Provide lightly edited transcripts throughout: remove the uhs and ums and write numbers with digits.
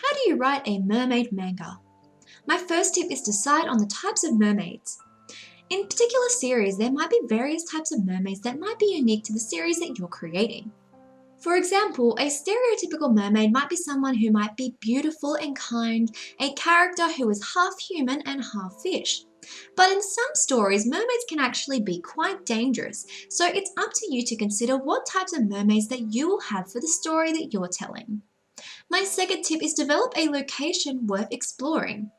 How do you write a mermaid manga? My first tip is decide on the types of mermaids. In particular series, there might be various types of mermaids that might be unique to the series that you're creating. For example, a stereotypical mermaid might be someone who might be beautiful and kind, a character who is half human and half fish. But in some stories, mermaids can actually be quite dangerous, so it's up to you to consider what types of mermaids that you will have for the story that you're telling. My second tip is develop a location worth exploring.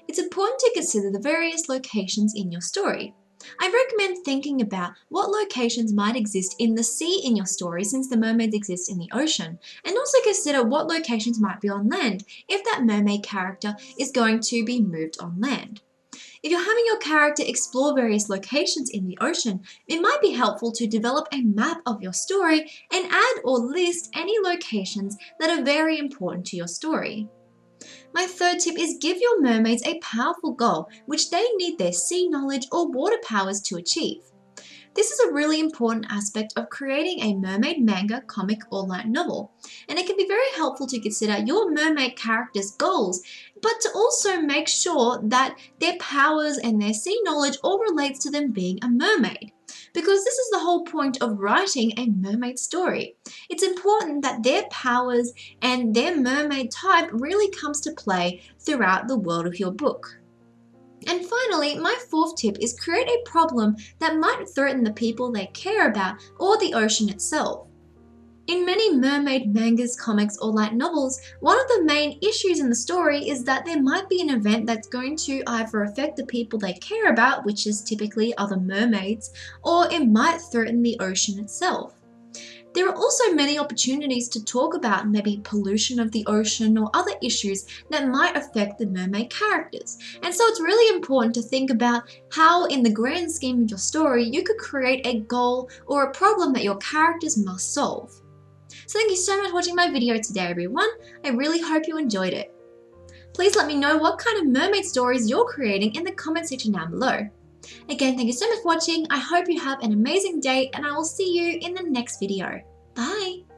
It's important to consider the various locations in your story. I recommend thinking about what locations might exist in the sea in your story since the mermaids exist in the ocean, and also consider what locations might be on land if that mermaid character is going to be moved on land. If you're having your character explore various locations in the ocean, it might be helpful to develop a map of your story and add or list any locations that are very important to your story. My third tip is give your mermaids a powerful goal which they need their sea knowledge or water powers to achieve. This is a really important aspect of creating a mermaid manga, comic, or light novel, and it can be very helpful to consider your mermaid characters' goals, but to also make sure that their powers and their sea knowledge all relates to them being a mermaid. Because this is the whole point of writing a mermaid story. It's important that their powers and their mermaid type really comes to play throughout the world of your book. And finally, my fourth tip is create a problem that might threaten the people they care about or the ocean itself. In many mermaid mangas, comics, or light novels, one of the main issues in the story is that there might be an event that's going to either affect the people they care about, which is typically other mermaids, or it might threaten the ocean itself. There are also many opportunities to talk about maybe pollution of the ocean or other issues that might affect the mermaid characters. And so it's really important to think about how in the grand scheme of your story you could create a goal or a problem that your characters must solve. So thank you so much for watching my video today everyone. I really hope you enjoyed it. Please let me know what kind of mermaid stories you're creating in the comment section down below. Again, thank you so much for watching. I hope you have an amazing day and I will see you in the next video. Bye!